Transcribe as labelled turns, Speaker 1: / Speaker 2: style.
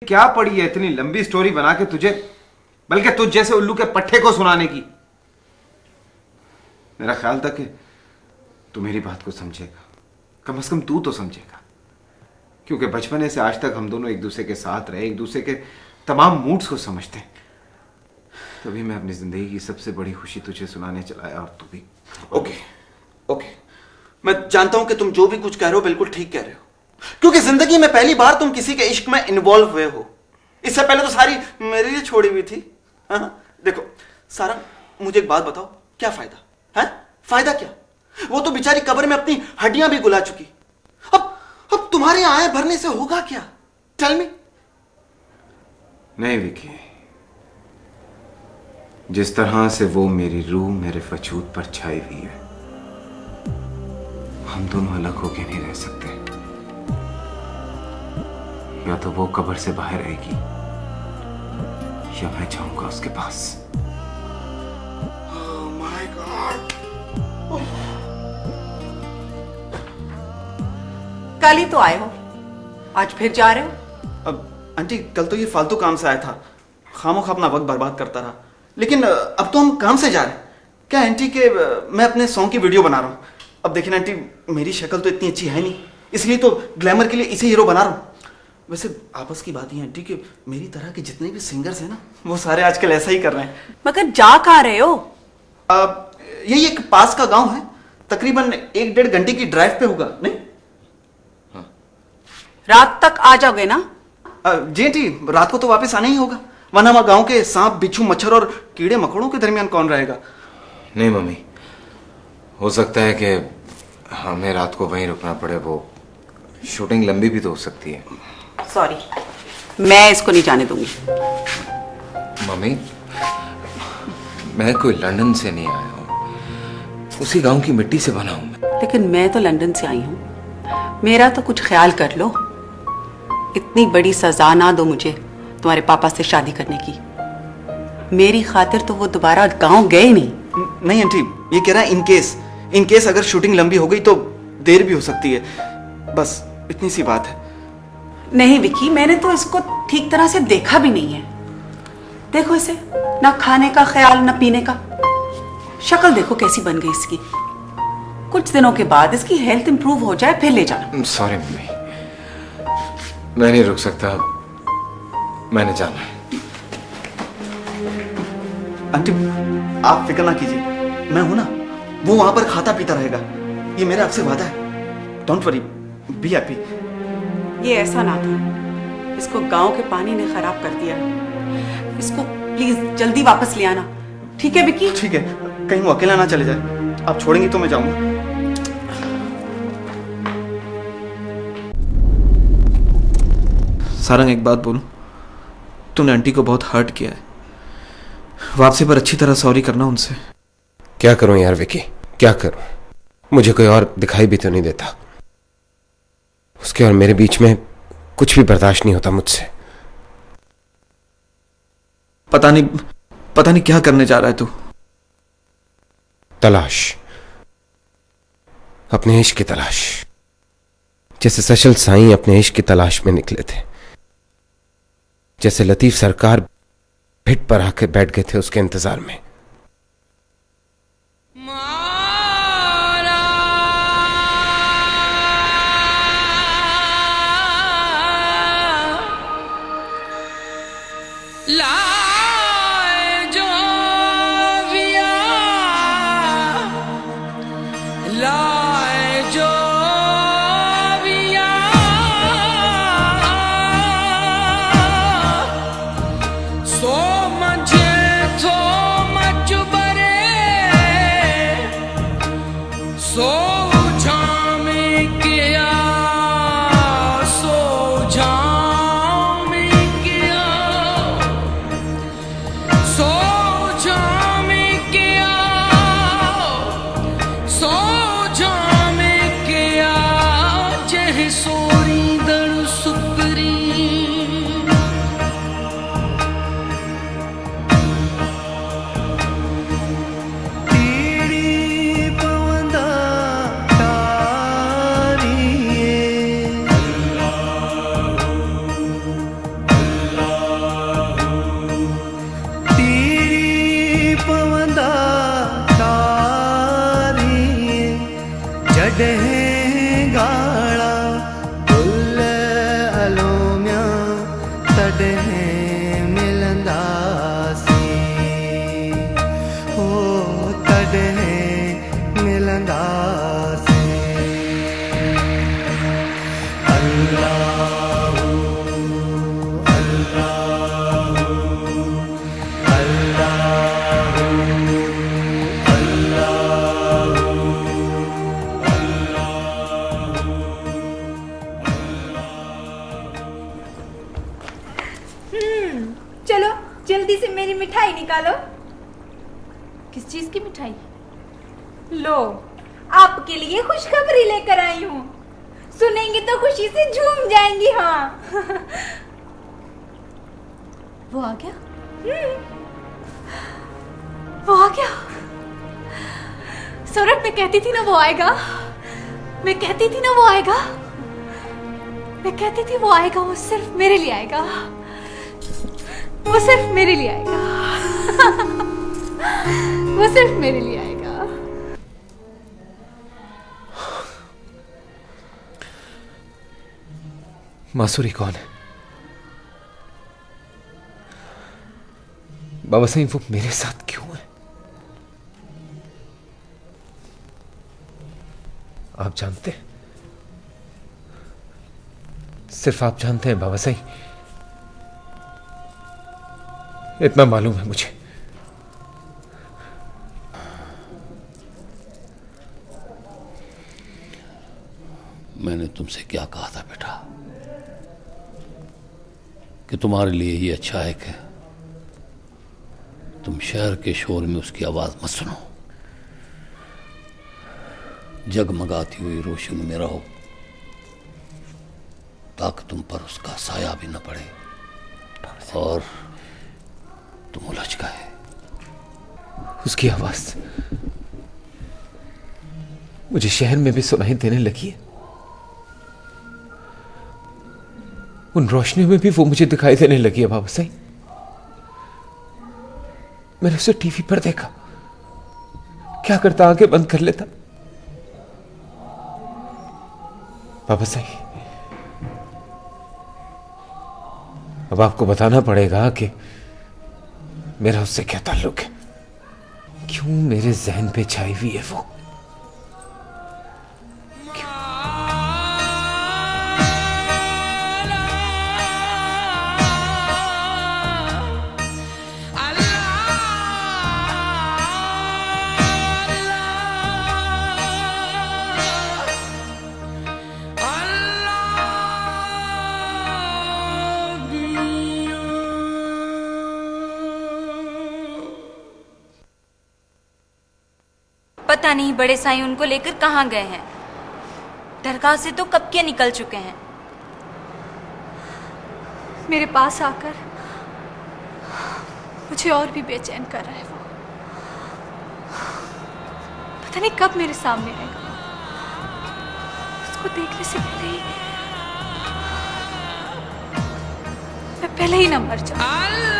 Speaker 1: क्या पड़ी है इतनी लंबी स्टोरी बना के तुझे, बल्कि तुझ जैसे उल्लू के पट्टे को सुनाने की। मेरा ख्याल था कि तू मेरी बात को समझेगा, कम से कम तू तो समझेगा, क्योंकि बचपने से आज तक हम दोनों एक दूसरे के साथ रहे, एक दूसरे के तमाम मूड्स को समझते हैं। तभी मैं अपनी जिंदगी की सबसे बड़ी खुशी तुझे सुनाने चला आया, और तू भी।
Speaker 2: ओके, मैं जानता हूं कि तुम जो भी कुछ कह रहे हो बिल्कुल ठीक कह रहे हो, क्योंकि जिंदगी में पहली बार तुम किसी के इश्क में इन्वॉल्व हुए हो। इससे पहले तो सारी मेरे लिए छोड़ी हुई थी। हाँ? देखो सारा, मुझे एक बात बताओ, क्या फायदा है? फायदा क्या? वो तो बेचारी कब्र में अपनी हड्डियां भी गुला चुकी। अब तुम्हारे आए भरने से होगा क्या? Tell me.
Speaker 1: नहीं विकी, जिस तरह से वो मेरी रूह मेरे वजूद पर छाई हुई है, हम दोनों अलग होके नहीं रह सकते। या तो वो कब्र से बाहर आएगी या मैं जाऊंगा उसके पास।
Speaker 2: Oh my God!
Speaker 3: कल ही तो आए हो, आज फिर जा रहे हो?
Speaker 2: अब आंटी, कल तो ये फालतू काम से आया था, खामोखा अपना वक्त बर्बाद करता रहा, लेकिन अब तो हम काम से जा रहे हैं। क्या आंटी के मैं अपने सॉन्ग की वीडियो बना रहा हूँ। अब देखिए आंटी, मेरी शक्ल तो इतनी अच्छी है नहीं, इसलिए तो ग्लैमर के लिए इसे हीरो बना रहा हूँ। वैसे आपस की बात है आंटी कि मेरी तरह के जितने भी सिंगर्स हैं ना, वो सारे आजकल ऐसा ही कर रहे हैं।
Speaker 3: मगर जा कहाँ रहे हो?
Speaker 2: यही एक पास का गांव है, तकरीबन 1-1.5 घंटे की ड्राइव पे होगा। नहीं
Speaker 3: रात तक आ जाओगे ना?
Speaker 2: जी आंटी, रात को तो वापस आना ही होगा, वरना वहां गांव के सांप, बिच्छू, मच्छर और कीड़े मकोड़ों के दरमियान कौन रहेगा?
Speaker 1: नहीं मम्मी, हो सकता है कि हमें रात को वहीं रुकना पड़े, वो शूटिंग लंबी भी तो हो सकती है।
Speaker 3: सॉरी, मैं इसको नहीं जाने दूंगी।
Speaker 1: मम्मी, मैं कोई लंदन से नहीं आया हूँ, उसी गांव की मिट्टी से बना हूं मैं।
Speaker 3: लेकिन मैं तो लंदन से आई हूँ, मेरा तो कुछ ख्याल कर लो। इतनी बड़ी सजा ना दो मुझे तुम्हारे पापा से शादी करने की। मेरी खातिर तो वो दोबारा गांव गए नहीं।
Speaker 2: नहीं आंटी, ये कह रहा है इन केस अगर शूटिंग लंबी हो गई तो देर भी हो सकती है, बस इतनी सी बात है।
Speaker 3: नहीं विकी, मैंने तो इसको ठीक तरह से देखा भी नहीं है। देखो इसे, ना खाने का ख्याल ना पीने का। शक्ल देखो कैसी बन गई इसकी। कुछ दिनों के बाद इसकी हेल्थ इंप्रूव हो जाए फिर ले जाना।
Speaker 1: सॉरी मम्मी, मैं नहीं रुक सकता, मैंने जाना है।
Speaker 2: आंटी आप फिक्र ना कीजिए, मैं हूं ना, वो वहां पर खाता पीता रहेगा, ये मेरा आपसे वादा है। Don't worry, be happy.
Speaker 3: ये ऐसा ना था, इसको गांव के पानी ने खराब कर दिया। इसको प्लीज जल्दी वापस ले आना, ठीक है विकी?
Speaker 2: ठीक है, कहीं वो अकेला ना चले जाए। आप छोड़ेंगी तो मैं जाऊंगा। सारंग, एक बात बोलूं, तुमने आंटी को बहुत हर्ट किया है, वापसी पर अच्छी तरह सॉरी करना उनसे।
Speaker 4: क्या करूं यार विकी, क्या करूं? मुझे कोई और दिखाई भी तो नहीं देता। उसके और मेरे बीच में कुछ भी बर्दाश्त नहीं होता मुझसे।
Speaker 2: पता नहीं क्या करने जा रहा है तू।
Speaker 4: तलाश, अपने इश्क की तलाश, जैसे सचल साईं अपने इश्क की तलाश में निकले थे, जैसे लतीफ सरकार भिट पर आके बैठ गए थे उसके इंतजार में।
Speaker 5: जल्दी से मेरी मिठाई निकालो। किस चीज की मिठाई? लो, आपके लिए खुशखबरी लेकर आई हूँ। सुनेंगी तो खुशी से झूम जाएंगी। हाँ। वो आ गया? वो आ गया। सौरभ, मैं कहती थी ना वो आएगा। मैं कहती थी ना वो आएगा। मैं कहती थी वो आएगा। वो सिर्फ मेरे लिए आएगा। वो सिर्फ मेरे लिए आएगा। वो सिर्फ मेरे लिए आएगा।
Speaker 4: मासूरी कौन है? बाबा साईं, वो मेरे साथ क्यों है? आप जानते हैं, सिर्फ आप जानते हैं बाबा साईं। इतना मालूम है मुझे।
Speaker 6: मैंने तुमसे क्या कहा था बेटा, कि तुम्हारे लिए ही अच्छा है कि तुम शहर के शोर में उसकी आवाज मत सुनो। जगमगाती हुई रोशनी में रहो ताकि तुम पर उसका साया भी न पड़े और तुम उलझ गए।
Speaker 4: उसकी आवाज मुझे शहर में भी सुनाई देने लगी है। उन रोशनियों में भी वो मुझे दिखाई देने लगी है बाबा साईं। मैंने उसे टीवी पर देखा, क्या करता, आंखें बंद कर लेता। बाबा साईं, अब आपको बताना पड़ेगा कि मेरा उससे क्या ताल्लुक है, क्यों मेरे जहन पे छाई हुई है वो।
Speaker 5: पता नहीं बड़े साईं उनको लेकर कहाँ गए हैं। दरगाह से तो कब के निकल चुके हैं। मेरे पास आकर मुझे और भी बेचैन कर रहा है वो। पता नहीं कब मेरे सामने आएगा। उसको देखने से पहले ही मैं पहले ही न मर जाऊं।